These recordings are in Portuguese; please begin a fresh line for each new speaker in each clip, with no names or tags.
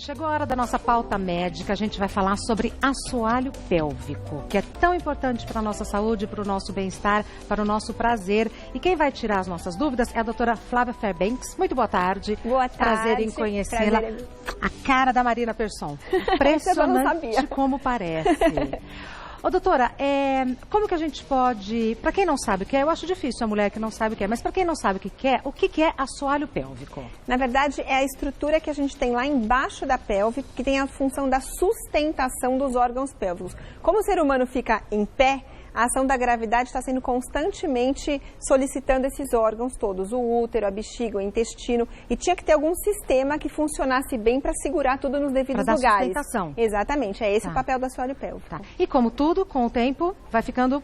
Chegou a hora da nossa pauta médica. A gente vai falar sobre assoalho pélvico, que é tão importante para a nossa saúde, para o nosso bem-estar, para o nosso prazer. E quem vai tirar as nossas dúvidas é a doutora Flávia Fairbanks. Muito boa tarde.
Boa tarde.
Prazer em conhecê-la. A cara da Marina Persson. Impressionante como parece. Ô, doutora, como que a gente pode... Para quem não sabe o que é, eu acho difícil a mulher que não sabe o que é, mas para quem não sabe o que é assoalho pélvico?
Na verdade, é a estrutura que a gente tem lá embaixo da pelve, que tem a função da sustentação dos órgãos pélvicos. Como o ser humano fica em pé, a ação da gravidade está sendo constantemente solicitando esses órgãos todos, o útero, a bexiga, o intestino, e tinha que ter algum sistema que funcionasse bem para segurar tudo nos devidos lugares.
Sustentação.
Exatamente, é esse o papel do assoalho pélvico.
Tá. E como tudo, com o tempo, vai ficando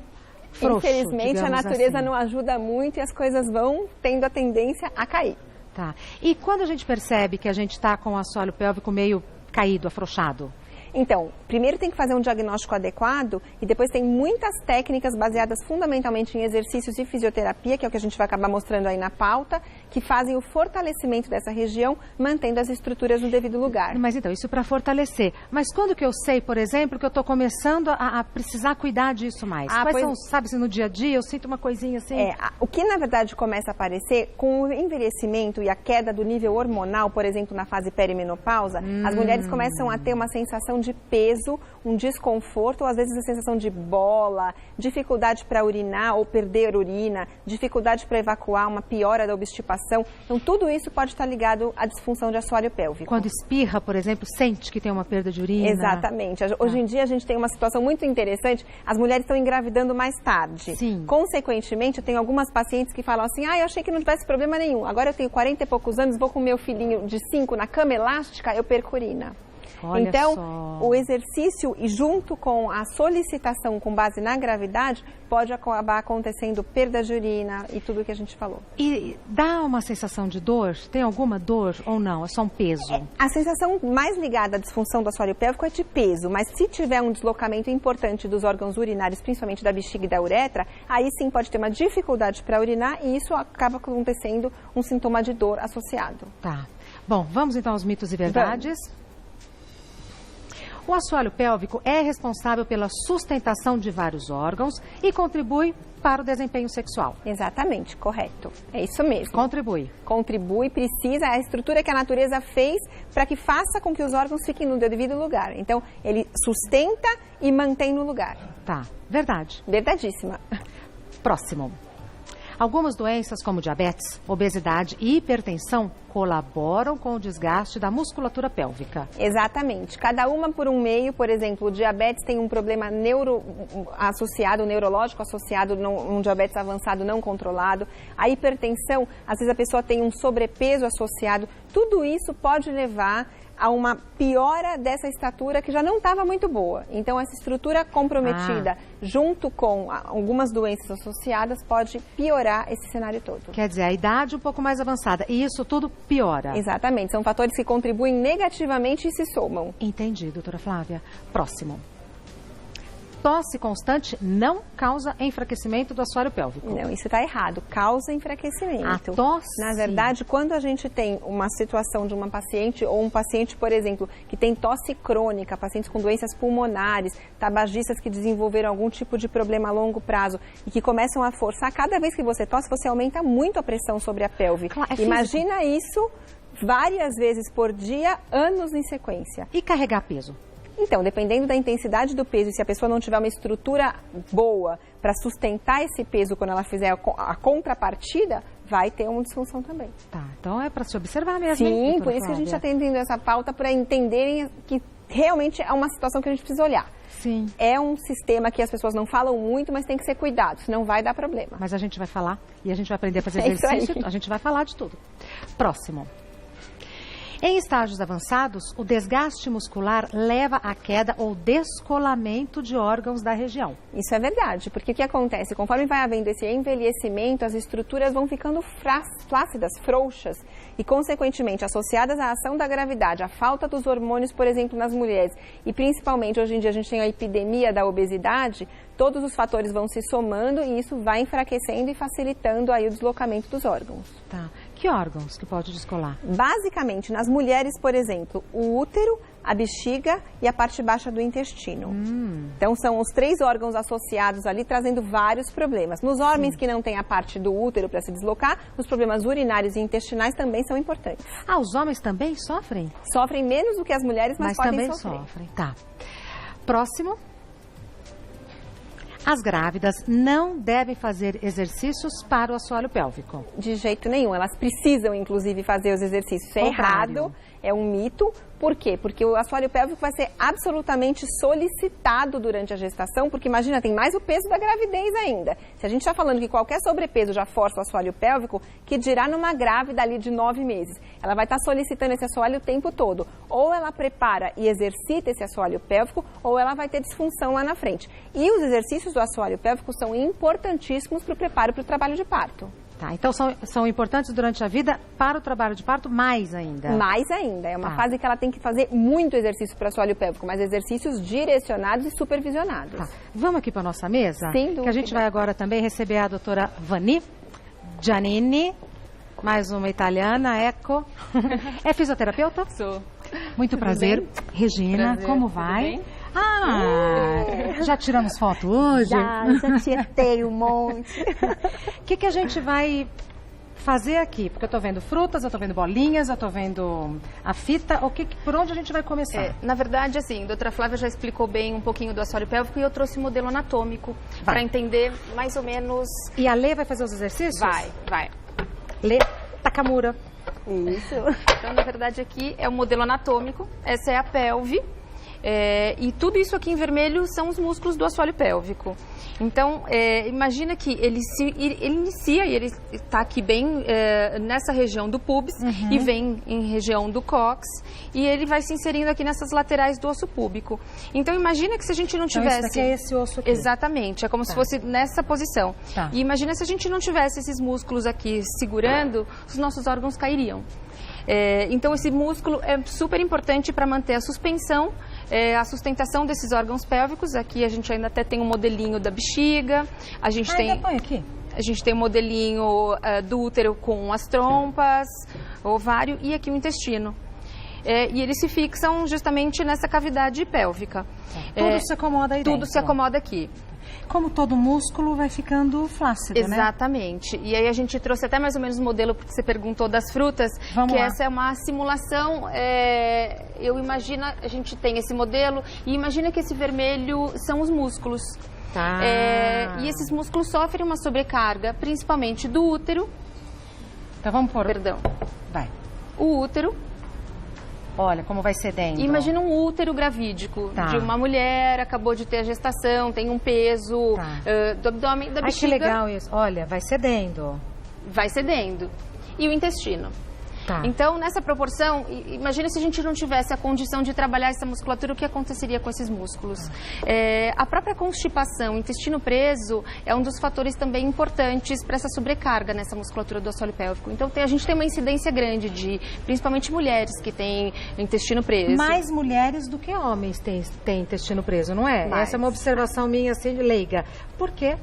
frouxo.
Infelizmente, a natureza não ajuda muito e as coisas vão tendo a tendência a cair.
Tá. E quando a gente percebe que a gente está com o assoalho pélvico meio caído, afrouxado?
Então, primeiro tem que fazer um diagnóstico adequado e depois tem muitas técnicas baseadas fundamentalmente em exercícios e fisioterapia, que é o que a gente vai acabar mostrando aí na pauta, que fazem o fortalecimento dessa região, mantendo as estruturas no devido lugar.
Mas então, isso para fortalecer. Mas quando que eu sei, por exemplo, que eu estou começando a precisar cuidar disso mais? Quais são, sabe, se no dia a dia eu sinto uma coisinha assim?
O que na verdade começa a aparecer com o envelhecimento e a queda do nível hormonal, por exemplo, na fase perimenopausa, as mulheres começam a ter uma sensação de peso, um desconforto, ou às vezes a sensação de bola, dificuldade para urinar ou perder urina, dificuldade para evacuar, uma piora da obstipação. Então, tudo isso pode estar ligado à disfunção de assoalho pélvico.
Quando espirra, por exemplo, sente que tem uma perda de urina?
Exatamente. Hoje em dia a gente tem uma situação muito interessante, as mulheres estão engravidando mais tarde.
Sim.
Consequentemente, eu tenho algumas pacientes que falam assim, eu achei que não tivesse problema nenhum, agora eu tenho 40 e poucos anos, vou com meu filhinho de 5 na cama elástica, eu perco urina.
Olha
então,
só.
O exercício e junto com a solicitação com base na gravidade, pode acabar acontecendo perda de urina e tudo o que a gente falou.
E dá uma sensação de dor? Tem alguma dor ou não? É só um peso?
A sensação mais ligada à disfunção do assoalho pélvico é de peso, mas se tiver um deslocamento importante dos órgãos urinários, principalmente da bexiga e da uretra, aí sim pode ter uma dificuldade para urinar e isso acaba acontecendo um sintoma de dor associado.
Tá. Bom, vamos então aos mitos e verdades. O assoalho pélvico é responsável pela sustentação de vários órgãos e contribui para o desempenho sexual.
Exatamente, correto. É isso mesmo.
Contribui.
Contribui, precisa, é a estrutura que a natureza fez para que faça com que os órgãos fiquem no devido lugar. Então, ele sustenta e mantém no lugar.
Tá, verdade.
Verdadíssima.
Próximo. Algumas doenças como diabetes, obesidade e hipertensão colaboram com o desgaste da musculatura pélvica.
Exatamente. Cada uma por um meio, por exemplo, o diabetes tem um problema neurológico associado num diabetes avançado não controlado. A hipertensão, às vezes a pessoa tem um sobrepeso associado. Tudo isso pode levar a uma piora dessa estatura que já não estava muito boa. Então, essa estrutura comprometida, junto com algumas doenças associadas, pode piorar esse cenário todo.
Quer dizer, a idade um pouco mais avançada, e isso tudo piora.
Exatamente, são fatores que contribuem negativamente e se somam.
Entendi, doutora Flávia. Próximo. Tosse constante não causa enfraquecimento do assoalho pélvico.
Não, isso está errado. Causa enfraquecimento.
A tosse?
Na verdade, quando a gente tem uma situação de uma paciente ou um paciente, por exemplo, que tem tosse crônica, pacientes com doenças pulmonares, tabagistas que desenvolveram algum tipo de problema a longo prazo e que começam a forçar, cada vez que você tosse, você aumenta muito a pressão sobre a pelve.
Claro,
imagina isso várias vezes por dia, anos em sequência.
E carregar peso?
Então, dependendo da intensidade do peso e se a pessoa não tiver uma estrutura boa para sustentar esse peso quando ela fizer a contrapartida, vai ter uma disfunção também.
Tá, então é para se observar mesmo.
Sim, por isso que a gente está tendo essa pauta para entenderem que realmente é uma situação que a gente precisa olhar.
Sim.
É um sistema que as pessoas não falam muito, mas tem que ser cuidado, senão vai dar problema.
Mas a gente vai falar e a gente vai aprender a fazer exercício, a gente vai falar de tudo. Próximo. Em estágios avançados, o desgaste muscular leva à queda ou descolamento de órgãos da região.
Isso é verdade, porque o que acontece? Conforme vai havendo esse envelhecimento, as estruturas vão ficando flácidas, frouxas e, consequentemente, associadas à ação da gravidade, à falta dos hormônios, por exemplo, nas mulheres e, principalmente, hoje em dia a gente tem a epidemia da obesidade, todos os fatores vão se somando e isso vai enfraquecendo e facilitando aí o deslocamento dos órgãos.
Tá. Que órgãos que pode descolar?
Basicamente, nas mulheres, por exemplo, o útero, a bexiga e a parte baixa do intestino. Então, são os 3 órgãos associados ali, trazendo vários problemas. Nos homens que não têm a parte do útero para se deslocar, os problemas urinários e intestinais também são importantes.
Ah, os homens também sofrem?
Sofrem menos do que as mulheres, mas podem
também
sofrer.
Sofrem. Tá. Próximo. As grávidas não devem fazer exercícios para o assoalho pélvico.
De jeito nenhum. Elas precisam, inclusive, fazer os exercícios. Isso é errado, é um mito. Por quê? Porque o assoalho pélvico vai ser absolutamente solicitado durante a gestação, porque imagina, tem mais o peso da gravidez ainda. Se a gente está falando que qualquer sobrepeso já força o assoalho pélvico, que dirá numa grávida ali de 9 meses. Ela vai estar solicitando esse assoalho o tempo todo. Ou ela prepara e exercita esse assoalho pélvico, ou ela vai ter disfunção lá na frente. E os exercícios do assoalho pélvico são importantíssimos para o preparo para o trabalho de parto.
Tá, então são importantes durante a vida, para o trabalho de parto, mais ainda.
Mais ainda. É uma fase que ela tem que fazer muito exercício para o assoalho pélvico, mas exercícios direcionados e supervisionados.
Tá. Vamos aqui para a nossa mesa?
Sem dúvida.
Que a gente vai agora também receber a doutora Vani Giannini, mais uma italiana, ecco. É fisioterapeuta?
Sou.
Muito prazer. Regina,
prazer.
como vai?
Tudo bem?
Já tiramos foto hoje?
Já tietei um monte.
O que a gente vai fazer aqui? Porque eu tô vendo frutas, eu tô vendo bolinhas, eu tô vendo a fita. Por onde a gente vai começar?
Na verdade, assim, a doutora Flávia já explicou bem um pouquinho do assoalho pélvico e eu trouxe o modelo anatômico para entender mais ou menos...
E a Lê vai fazer os exercícios?
Vai.
Lê Takamura.
Isso.
Então, na verdade, aqui é o modelo anatômico, essa é a pelve. E tudo isso aqui em vermelho são os músculos do assoalho pélvico. Então, imagina que ele inicia e ele está aqui bem nessa região do pubis e vem em região do cóccix e ele vai se inserindo aqui nessas laterais do osso púbico. Então, imagina que se a gente não tivesse...
Então, esse daqui é esse osso aqui.
Exatamente, é como se fosse nessa posição.
Tá.
E imagina se a gente não tivesse esses músculos aqui segurando, os nossos órgãos cairiam. Então, esse músculo é super importante para manter a suspensão, a sustentação desses órgãos pélvicos. Aqui a gente ainda até tem um modelinho da bexiga. A gente
põe aqui.
A gente tem um modelinho do útero com as trompas, ovário e aqui o intestino. E eles se fixam justamente nessa cavidade pélvica.
Tudo se acomoda aí dentro.
Tudo se acomoda aqui.
Como todo músculo vai ficando flácido,
Exatamente. E aí a gente trouxe até mais ou menos o modelo, porque você perguntou das frutas,
Vamos lá.
Essa é uma simulação, eu imagino, a gente tem esse modelo, e imagina que esse vermelho são os músculos.
Tá.
E esses músculos sofrem uma sobrecarga, principalmente do útero.
Então vamos pôr.
Perdão.
Vai.
O útero.
Olha como vai cedendo.
Imagina um útero gravídico de uma mulher, acabou de ter a gestação, tem um peso do abdômen, da bexiga.
Ai, que legal isso. Olha, vai cedendo.
Vai cedendo. E o intestino.
Tá.
Então, nessa proporção, imagina se a gente não tivesse a condição de trabalhar essa musculatura, o que aconteceria com esses músculos? A própria constipação, o intestino preso, é um dos fatores também importantes para essa sobrecarga nessa musculatura do assoalho pélvico. Então, a gente tem uma incidência grande de, principalmente mulheres que têm intestino preso.
Mais mulheres do que homens têm intestino preso, não é?
Mais.
Essa é uma observação minha, assim, leiga. Por quê?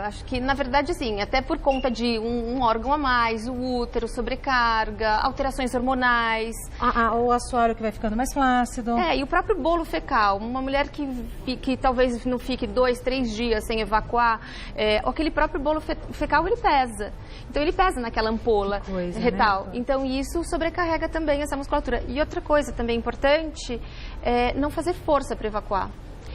Acho que na verdade sim, até por conta de um órgão a mais, o útero, sobrecarga, alterações hormonais.
O assoalho que vai ficando mais flácido.
E o próprio bolo fecal, uma mulher que talvez não fique 2, 3 dias sem evacuar, aquele próprio bolo fecal ele pesa. Então ele pesa naquela ampola retal. Né? Então isso sobrecarrega também essa musculatura. E outra coisa também importante é não fazer força para evacuar.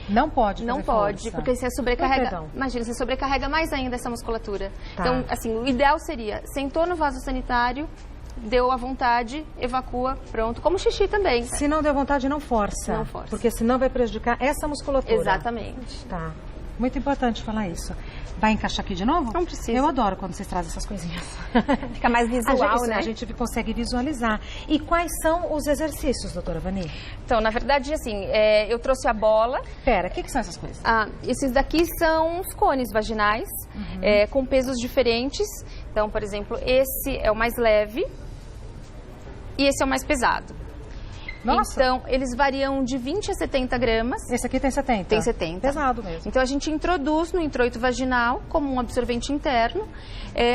Não pode fazer
Não pode,
força.
porque você sobrecarrega, imagina, você sobrecarrega mais ainda essa musculatura. Tá. Então, assim, o ideal seria, sentou no vaso sanitário, deu à vontade, evacua, pronto. Como xixi também.
Se não deu vontade, não força.
Não força.
Porque senão vai prejudicar essa musculatura.
Exatamente.
Tá. Muito importante falar isso. Vai encaixar aqui de novo?
Não precisa.
Eu adoro quando vocês trazem essas coisinhas.
Fica mais visual, né?
A gente consegue visualizar. E quais são os exercícios, doutora Vani?
Então, na verdade, assim, eu trouxe a bola.
Pera, o que são essas coisas?
Esses daqui são os cones vaginais, com pesos diferentes. Então, por exemplo, esse é o mais leve e esse é o mais pesado.
Nossa.
Então, eles variam de 20 a 70 gramas.
Esse aqui tem 70?
Tem 70.
Pesado mesmo.
Então, a gente introduz no introito vaginal como um absorvente interno.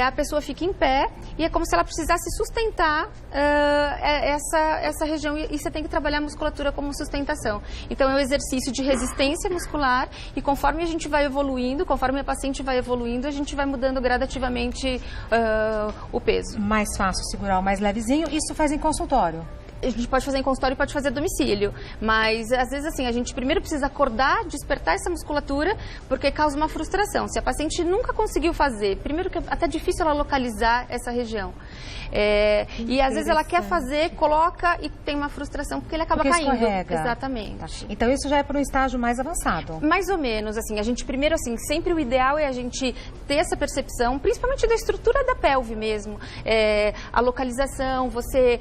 A pessoa fica em pé e é como se ela precisasse sustentar essa região. E você tem que trabalhar a musculatura como sustentação. Então, é um exercício de resistência muscular e conforme a gente vai evoluindo, conforme a paciente vai evoluindo, a gente vai mudando gradativamente o peso.
Mais fácil segurar o mais levezinho. Isso faz em consultório?
A gente pode fazer em consultório e pode fazer a domicílio, mas às vezes assim, a gente primeiro precisa acordar, despertar essa musculatura, porque causa uma frustração. Se a paciente nunca conseguiu fazer, primeiro que é até difícil ela localizar essa região. E às vezes ela quer fazer, coloca e tem uma frustração porque ele acaba caindo.
Escorrega.
Exatamente.
Então isso já é para um estágio mais avançado.
Mais ou menos, assim, a gente primeiro, assim, sempre o ideal é a gente ter essa percepção, principalmente da estrutura da pelve mesmo. A localização, você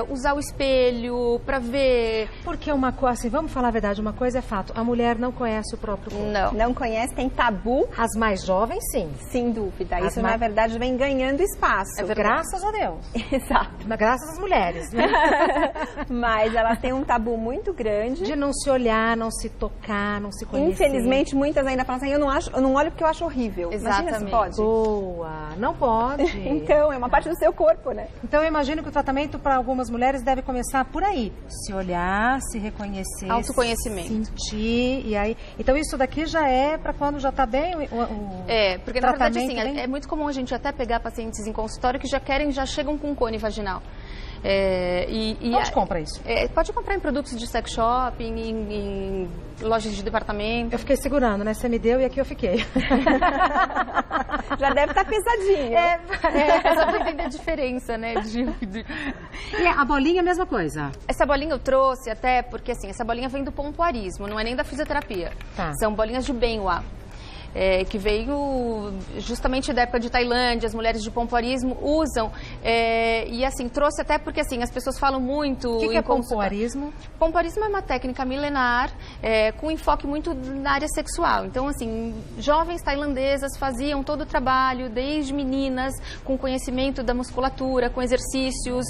usar o espelho para ver.
Porque uma coisa, assim, vamos falar a verdade, uma coisa é fato, a mulher não conhece o próprio corpo.
Não conhece, tem tabu.
As mais jovens, sim.
Sem dúvida. Isso, na verdade, vem ganhando espaço.
Graças a Deus.
Exato.
Graças às mulheres, né?
Mas elas têm um tabu muito grande.
De não se olhar, não se tocar, não se conhecer.
Infelizmente, muitas ainda falam assim, eu não olho porque eu acho horrível.
Exatamente.
Imagina se pode.
Boa, não pode.
Então, é uma parte do seu corpo, né?
Então, eu imagino que o tratamento para algumas mulheres deve começar por aí. Se olhar, se reconhecer.
Autoconhecimento.
Sentir, e aí... Então, isso daqui já é para quando já está bem
porque na verdade, assim, é muito comum a gente até pegar pacientes em consultório que já chegam com cone vaginal.
Onde compra isso?
Pode comprar em produtos de sex shop, em lojas de departamento.
Eu fiquei segurando, né? Você me deu e aqui eu fiquei.
Já deve estar pesadinho.
Só para entender a diferença, né?
E a bolinha é a mesma coisa?
Essa bolinha eu trouxe até porque, assim, essa bolinha vem do pompoarismo, não é nem da fisioterapia.
Tá.
São bolinhas de Benhua. Que veio justamente da época de Tailândia, as mulheres de pompoarismo usam, e assim, trouxe até porque assim, as pessoas falam muito...
O que é pompoarismo?
Pompoarismo é uma técnica milenar, com enfoque muito na área sexual. Então, assim, jovens tailandesas faziam todo o trabalho, desde meninas, com conhecimento da musculatura, com exercícios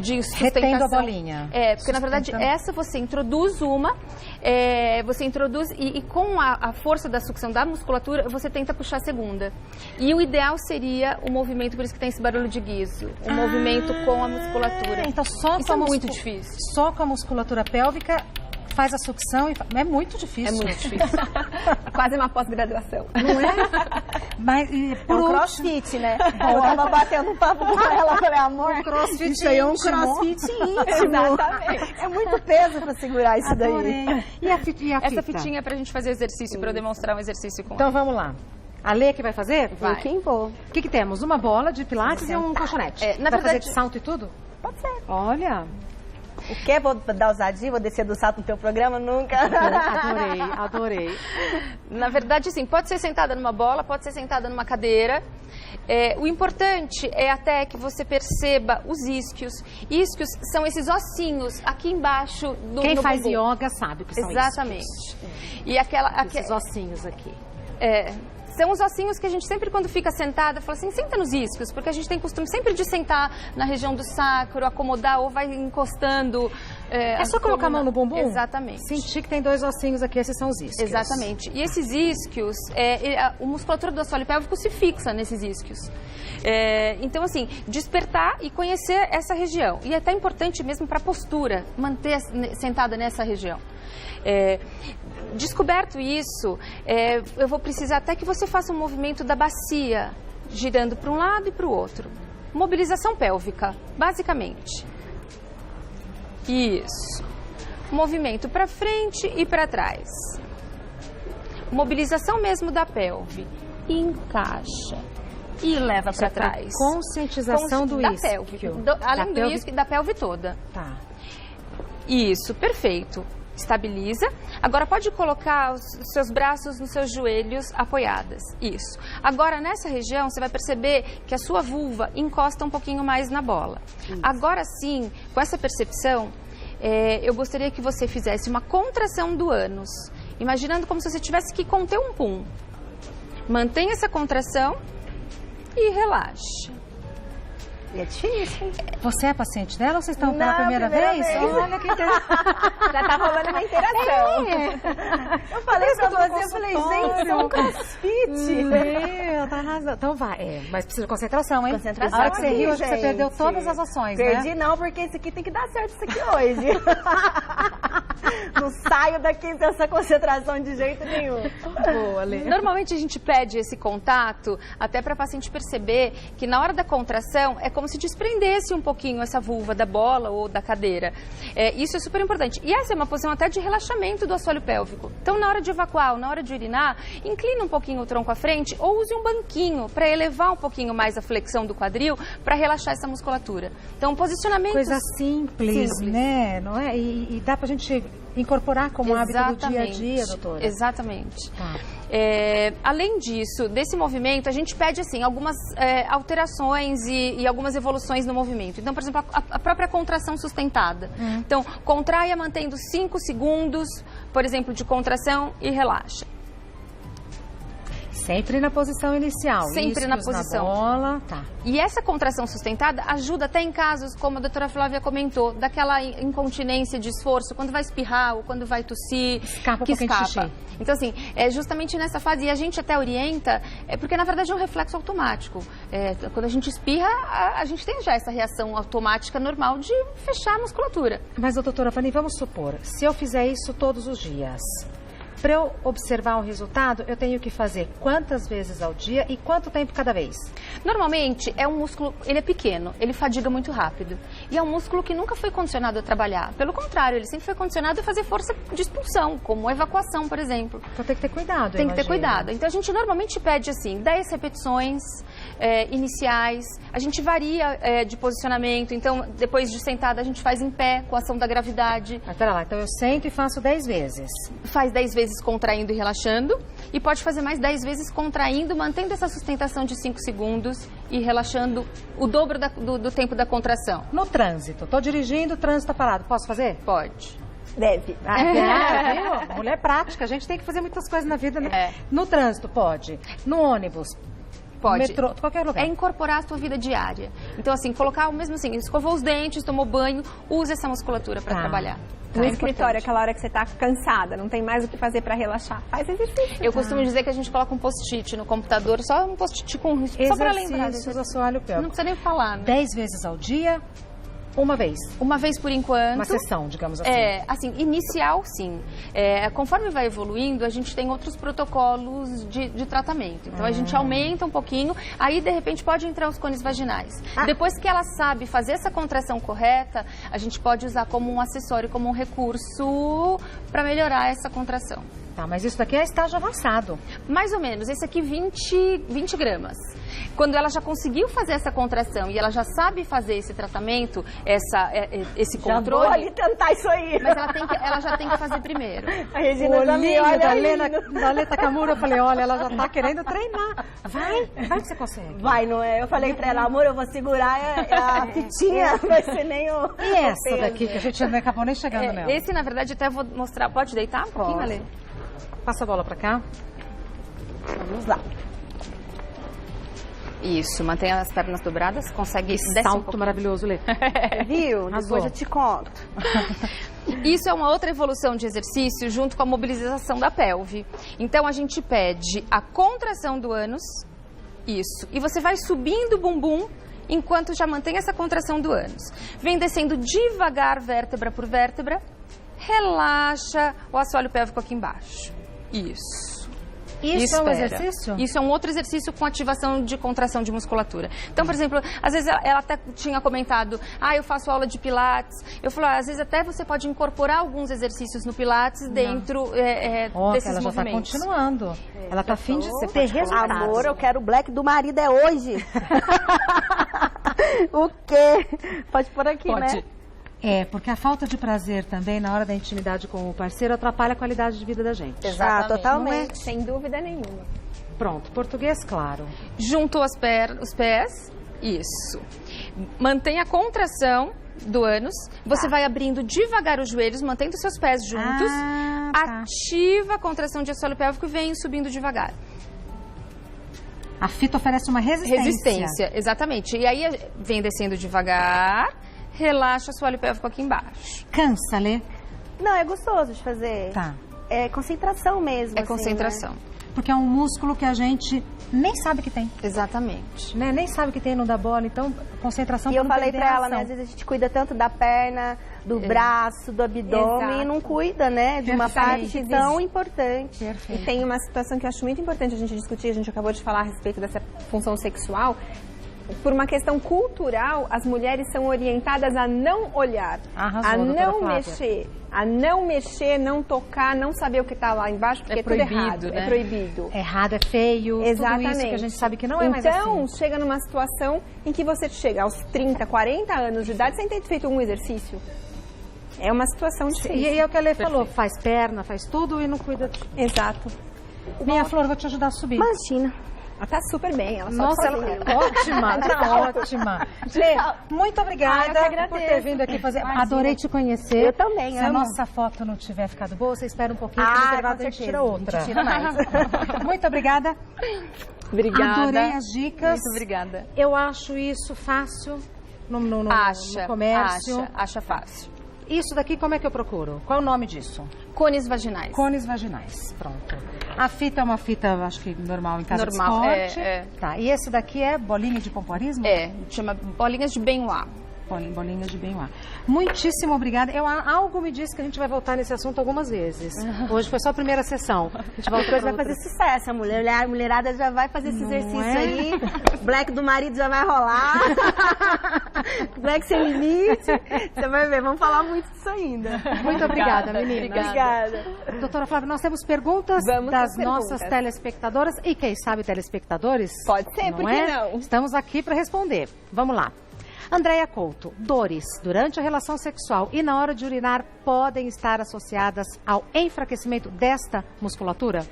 de sustentação.
Retendo a bolinha.
Porque na verdade, essa você introduz e com a força da sucção da musculatura, você tenta puxar a segunda. E o ideal seria o movimento, por isso que tem esse barulho de guiso, o movimento com a musculatura.
Então
isso é muito difícil.
Só com a musculatura pélvica faz a sucção e é muito difícil.
É muito difícil.
Quase uma pós-graduação.
Não é? Mas
por crossfit, né? Eu tava batendo um papo com ela, falei, amor,
crossfit
isso aí é um crossfit íntimo. Exatamente. É muito peso pra segurar isso daí.
E a fita?
Essa fitinha é pra gente fazer exercício, pra eu demonstrar um exercício com
Então vamos lá. A Lê que vai fazer?
Vai. Quem vou.
O que temos? Uma bola de pilates e um colchonete.
Na verdade,
fazer de salto e tudo?
Pode ser.
Olha...
O quê? Vou dar ousadia? Vou descer do salto no teu programa? Nunca.
Adorei.
Na verdade, sim, pode ser sentada numa bola, pode ser sentada numa cadeira. O importante é até que você perceba os isquios. Isquios são esses ossinhos aqui embaixo do
Quem faz
bumbum.
yoga sabe o que são
Exatamente. E
esses ossinhos aqui.
São os ossinhos que a gente sempre, quando fica sentada, fala assim, senta nos isquios, porque a gente tem costume sempre de sentar na região do sacro, acomodar ou vai encostando.
É só colocar a mão no bumbum?
Exatamente.
Sentir que tem dois ossinhos aqui, esses são os isquios.
Exatamente. E esses isquios, a musculatura do assoalho pélvico se fixa nesses isquios. Então, assim, despertar e conhecer essa região. E é até importante mesmo para a postura, manter sentada nessa região. Descoberto isso, eu vou precisar até que você faça um movimento da bacia, girando para um lado e para o outro. Mobilização pélvica, basicamente. Isso. Movimento para frente e para trás. Mobilização mesmo da pelve. Encaixa. E leva para trás.
Conscientização do isquio.
Além do isquio, da pelve toda.
Tá.
Isso, perfeito. Estabiliza. Agora pode colocar os seus braços nos seus joelhos apoiadas. Isso. Agora nessa região você vai perceber que a sua vulva encosta um pouquinho mais na bola. Isso. Agora sim, com essa percepção, eu gostaria que você fizesse uma contração do ânus, imaginando como se você tivesse que conter um pum. Mantenha essa contração e relaxe.
E é difícil.
Você é paciente dela ou vocês estão pela primeira vez? Olha que
já tá rolando uma interação. Eu falei pra você, eu falei, gente, isso é um crossfit.
Meu, tá arrasando. Então vai. Mas precisa de concentração, hein?
Concentração.
A hora que você riu,
gente,
você perdeu todas as ações,
Perdi não, porque esse aqui tem que dar certo isso aqui hoje. Não saio daqui dessa concentração de jeito nenhum.
Boa, Lê.
Normalmente a gente pede esse contato até para a paciente perceber que na hora da contração é como se desprendesse um pouquinho essa vulva da bola ou da cadeira. Isso é super importante. E essa é uma posição até de relaxamento do assoalho pélvico. Então, na hora de evacuar ou na hora de urinar, inclina um pouquinho o tronco à frente ou use um banquinho para elevar um pouquinho mais a flexão do quadril para relaxar essa musculatura. Então, posicionamento...
Coisa simples, né? Não é? E dá pra gente incorporar como hábito do dia a dia, doutora?
Exatamente.
Tá.
Além disso, desse movimento, a gente pede assim, algumas alterações e algumas evoluções no movimento. Então, por exemplo, a própria contração sustentada. Então, contraia mantendo 5 segundos, por exemplo, de contração e relaxa.
Sempre na posição inicial.
Sempre na posição.
Na bola, tá.
E essa contração sustentada ajuda até em casos, como a doutora Flávia comentou, daquela incontinência de esforço, quando vai espirrar ou quando vai tossir,
escapa
que
um pouquinho de xixi.
Então, assim, justamente nessa fase, e a gente até orienta, porque na verdade é um reflexo automático. Quando a gente espirra, a gente tem já essa reação automática normal de fechar a musculatura.
Mas, doutora Fanny, vamos supor, se eu fizer isso todos os dias... Para eu observar o resultado, eu tenho que fazer quantas vezes ao dia e quanto tempo cada vez?
Normalmente, é um músculo, ele é pequeno, ele fadiga muito rápido. E é um músculo que nunca foi condicionado a trabalhar. Pelo contrário, ele sempre foi condicionado a fazer força de expulsão, como evacuação, por exemplo.
Então tem que ter cuidado,
Tem que ter cuidado. Então a gente normalmente pede assim, 10 repetições iniciais. A gente varia de posicionamento. Então, depois de sentada, a gente faz em pé, com a ação da gravidade.
Mas pera lá, então eu sento e faço 10 vezes.
Faz 10 vezes contraindo e relaxando, e pode fazer mais 10 vezes contraindo, mantendo essa sustentação de 5 segundos e relaxando o dobro do tempo da contração.
No trânsito, tô dirigindo, o trânsito tá parado, posso fazer?
Pode.
Deve.
Viu? Mulher prática, a gente tem que fazer muitas coisas na vida. Né? No trânsito, pode. No ônibus,
pode.
No metrô, qualquer lugar.
É incorporar a sua vida diária. Então, assim, colocar o mesmo assim, escovou os dentes, tomou banho, use essa musculatura para trabalhar.
No escritório, aquela hora que você está cansada, não tem mais o que fazer para relaxar, faz exercício.
Eu costumo dizer que a gente coloca um post-it no computador, só um post-it com risco, só para lembrar.
Exercícios do assoalho pélvico.
Não precisa nem falar, né?
10 vezes ao dia, uma vez.
Uma vez por enquanto.
Uma sessão, digamos assim.
Assim, inicial, sim. Conforme vai evoluindo, a gente tem outros protocolos de tratamento. Então, a gente aumenta um pouquinho, aí, de repente, pode entrar os cones vaginais. Depois que ela sabe fazer essa contração correta, a gente pode usar como um acessório, como um recurso para melhorar essa contração.
Tá, mas isso daqui é estágio avançado.
Mais ou menos. Esse aqui, 20 gramas. Quando ela já conseguiu fazer essa contração e ela já sabe fazer esse tratamento, esse controle...
Já vou ali tentar isso aí.
Mas ela já tem que fazer primeiro.
A Regina já me olha
da Lê Takamura, eu falei, olha, ela já tá querendo treinar. Vai que você consegue.
Vai, não é? Eu falei pra ela, amor, eu vou segurar a fitinha, vai ser nem o...
E essa daqui, que a gente não acabou nem chegando nela?
Esse, na verdade, até vou mostrar. Pode deitar um pouquinho, Alê?
Passa a bola pra cá.
Vamos lá.
Isso, mantenha as pernas dobradas, consegue...
Salto maravilhoso, Lê.
Viu? Depois eu te conto.
Isso é uma outra evolução de exercício junto com a mobilização da pelve. Então, a gente pede a contração do ânus, isso, e você vai subindo o bumbum enquanto já mantém essa contração do ânus. Vem descendo devagar, vértebra por vértebra, relaxa o assoalho pélvico aqui embaixo. Isso.
Isso é um exercício?
Isso é um outro exercício com ativação de contração de musculatura. Então, por exemplo, às vezes ela até tinha comentado, eu faço aula de pilates. Eu falo, às vezes até você pode incorporar alguns exercícios no pilates dentro desses
ela já
movimentos.
Está continuando. Ela está afim de ter resultados.
Amor, eu quero o black do marido hoje. O quê? Pode pôr aqui,
Pode.
Né?
Porque a falta de prazer também na hora da intimidade com o parceiro atrapalha a qualidade de vida da gente.
Exatamente.
Totalmente. Sem dúvida nenhuma.
Pronto, português claro.
Junto os pés, isso. Mantenha a contração do ânus. Você vai abrindo devagar os joelhos, mantendo seus pés juntos. Ativa a contração de assoalho pélvico e vem subindo devagar.
A fita oferece uma resistência.
Resistência, exatamente. E aí vem descendo devagar, relaxa o assoalho pélvico aqui embaixo.
Cansa, Lê?
Não, é gostoso de fazer.
Tá.
É concentração mesmo.
É
assim,
concentração.
Né?
Porque é um músculo que a gente nem sabe que tem.
Exatamente.
Né? Nem sabe que tem no da bola, então concentração.
E eu falei pra ela, né, às vezes a gente cuida tanto da perna, do braço, do abdômen. Exato. E não cuida, né, de uma parte tão importante.
Perfeito.
E tem uma situação que eu acho muito importante a gente discutir, a gente acabou de falar a respeito dessa função sexual. Por uma questão cultural, as mulheres são orientadas a não olhar, a não mexer. A não mexer, não tocar, não saber o que está lá embaixo, porque é tudo errado, né? É proibido.
Errado, é feio,
exatamente.
Tudo isso que a gente sabe que não é mais assim.
Então, chega numa situação em que você chega aos 30, 40 anos de idade sem ter feito um exercício. É uma situação difícil.
E é o que a Lê falou, faz perna, faz tudo e não cuida.
Exato.
Minha Flor, vou te ajudar a subir.
Imagina. Ela tá super bem, ela
Nossa, ela ótima, tá ótima. Lê, muito obrigada por ter vindo aqui fazer. Imagina. Adorei te conhecer.
Eu também,
Se a nossa foto não tiver ficado boa, você espera um pouquinho, que reservado a gente tira outra. A gente tira mais. Muito obrigada.
Obrigada.
Adorei as dicas.
Muito obrigada.
Eu acho isso fácil no comércio.
Acha fácil.
Isso daqui, como é que eu procuro? Qual é o nome disso?
Cones vaginais.
Cones vaginais, pronto. A fita é uma fita, acho que normal em casa de esporte. Tá, e esse daqui é bolinha de pompoarismo?
Chama bolinhas de Benoit.
Bolinhas de Benoit. Muitíssimo obrigada. Algo me disse que a gente vai voltar nesse assunto algumas vezes. Hoje foi só a primeira sessão. A gente
vai fazer sucesso. A mulherada já vai fazer esse exercício aí. Black do marido já vai rolar. Black sem limite. Você vai ver, vamos falar muito disso ainda.
Muito obrigada, menina.
Obrigada.
Doutora Flávia, nós temos perguntas das nossas telespectadoras e quem sabe telespectadores?
Pode ser, por que não?
Estamos aqui para responder. Vamos lá. Andréia Couto, dores durante a relação sexual e na hora de urinar podem estar associadas ao enfraquecimento desta musculatura?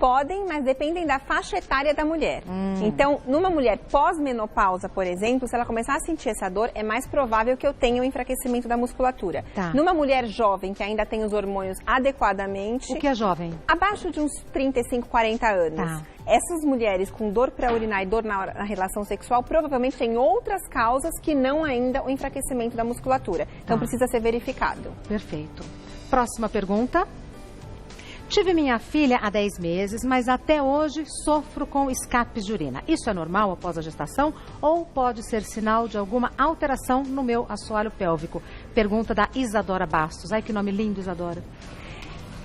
Podem, mas dependem da faixa etária da mulher. Então, numa mulher pós-menopausa, por exemplo, se ela começar a sentir essa dor, é mais provável que eu tenha um enfraquecimento da musculatura.
Tá.
Numa mulher jovem, que ainda tem os hormônios adequadamente...
O que é jovem?
Abaixo de uns 35, 40 anos.
Tá.
Essas mulheres com dor para urinar e dor na relação sexual provavelmente têm outras causas que não ainda o enfraquecimento da musculatura. Então, precisa ser verificado.
Perfeito. Próxima pergunta. Tive minha filha há 10 meses, mas até hoje sofro com escapes de urina. Isso é normal após a gestação ou pode ser sinal de alguma alteração no meu assoalho pélvico? Pergunta da Isadora Bastos. Ai, que nome lindo, Isadora.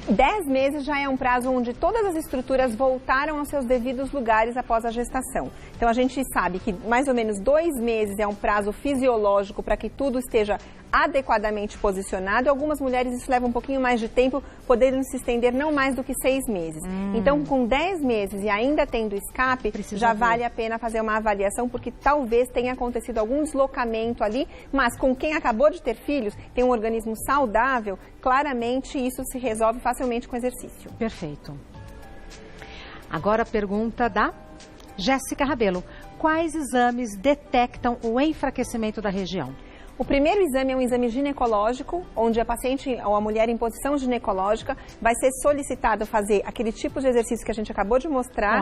10 meses já é um prazo onde todas as estruturas voltaram aos seus devidos lugares após a gestação. Então, a gente sabe que mais ou menos 2 meses é um prazo fisiológico para que tudo esteja adequadamente posicionado. Algumas mulheres isso leva um pouquinho mais de tempo, podendo se estender não mais do que 6 meses. Então, com 10 meses e ainda tendo escape, vale a pena fazer uma avaliação, porque talvez tenha acontecido algum deslocamento ali, mas com quem acabou de ter filhos, tem um organismo saudável, claramente isso se resolve facilmente com exercício.
Perfeito. Agora a pergunta da Jéssica Rabelo. Quais exames detectam o enfraquecimento da região?
O primeiro exame é um exame ginecológico, onde a paciente ou a mulher em posição ginecológica vai ser solicitado fazer aquele tipo de exercício que a gente acabou de mostrar,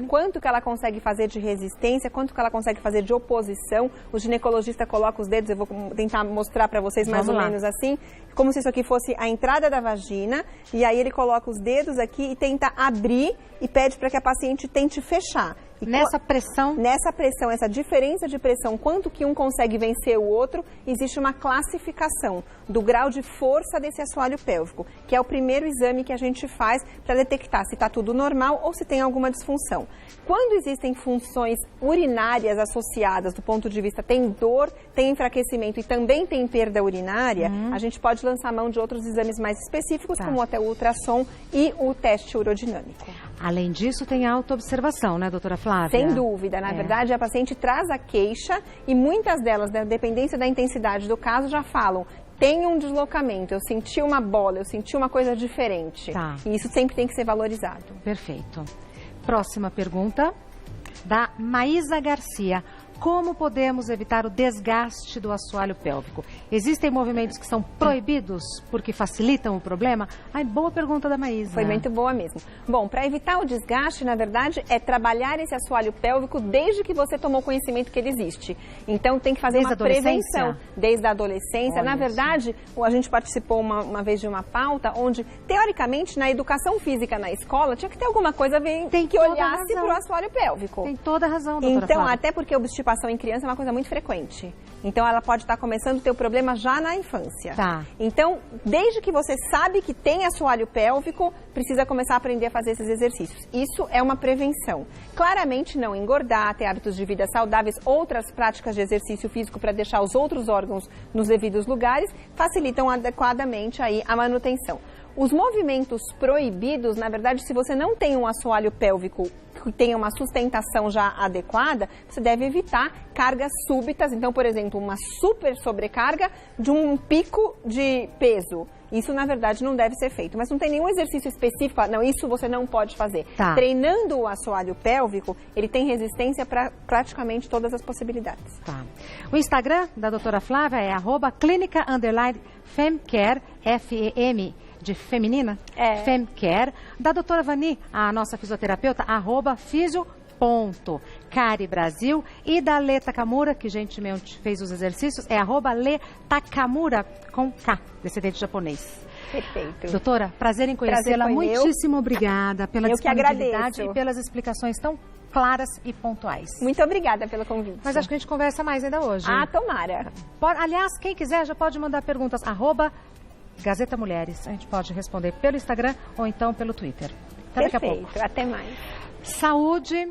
quanto que ela consegue fazer de resistência, quanto que ela consegue fazer de oposição. O ginecologista coloca os dedos, eu vou tentar mostrar para vocês mais ou menos assim, como se isso aqui fosse a entrada da vagina, e aí ele coloca os dedos aqui e tenta abrir e pede para que a paciente tente fechar.
Nessa pressão?
Nessa pressão, essa diferença de pressão, quanto que um consegue vencer o outro, existe uma classificação do grau de força desse assoalho pélvico, que é o primeiro exame que a gente faz para detectar se está tudo normal ou se tem alguma disfunção. Quando existem funções urinárias associadas do ponto de vista, tem dor, tem enfraquecimento e também tem perda urinária, a gente pode lançar mão de outros exames mais específicos, como até o ultrassom e o teste urodinâmico.
Além disso, tem a autoobservação, né, doutora Flávia?
Sem dúvida. Na verdade, a paciente traz a queixa e muitas delas, da dependência da intensidade do caso, já falam: tem um deslocamento, eu senti uma bola, eu senti uma coisa diferente. E isso sempre tem que ser valorizado.
Perfeito. Próxima pergunta, da Maísa Garcia. como podemos evitar o desgaste do assoalho pélvico? Existem movimentos que são proibidos porque facilitam o problema? Ai, boa pergunta da Maísa.
Foi muito boa mesmo. Bom, para evitar o desgaste, na verdade, é trabalhar esse assoalho pélvico desde que você tomou conhecimento que ele existe. Então, tem que fazer uma prevenção desde a adolescência.
Olha,
na verdade, a gente participou uma vez de uma pauta onde, teoricamente, na educação física na escola, tinha que ter alguma coisa que olhasse para o assoalho pélvico.
Tem toda a razão, doutora
Então,
Flávia.
até porque a obstipação em criança é uma coisa muito frequente. Então, ela pode estar começando a ter o problema já na infância.
Tá.
Então, desde que você sabe que tem assoalho pélvico, precisa começar a aprender a fazer esses exercícios. Isso é uma prevenção. Claramente, não engordar, ter hábitos de vida saudáveis, outras práticas de exercício físico para deixar os outros órgãos nos devidos lugares, facilitam adequadamente aí a manutenção. Os movimentos proibidos, na verdade, se você não tem um assoalho pélvico que tenha uma sustentação já adequada, você deve evitar cargas súbitas. Então, por exemplo, uma super sobrecarga de um pico de peso. Isso, na verdade, não deve ser feito. Mas não tem nenhum exercício específico, não, isso você não pode fazer.
Tá.
Treinando o assoalho pélvico, ele tem resistência para praticamente todas as possibilidades.
Tá. O Instagram da doutora Flávia é @clinica_femcare, F-E-M, de feminina, Femcare. Da doutora Vani, a nossa fisioterapeuta, @fisio.cari Brasil. E da Lê Takamura, que gentilmente fez os exercícios, é @Lê Takamura, com K, descendente japonês.
Perfeito.
Doutora, prazer em conhecê-la. Muitíssimo obrigada pela disponibilidade e pelas explicações tão claras e pontuais.
Muito obrigada pelo convite.
Mas acho que a gente conversa mais ainda hoje.
Ah, tomara.
Aliás, quem quiser já pode mandar perguntas, @Gazeta Mulheres. A gente pode responder pelo Instagram ou então pelo Twitter. Até daqui a pouco.
Até mais.
Saúde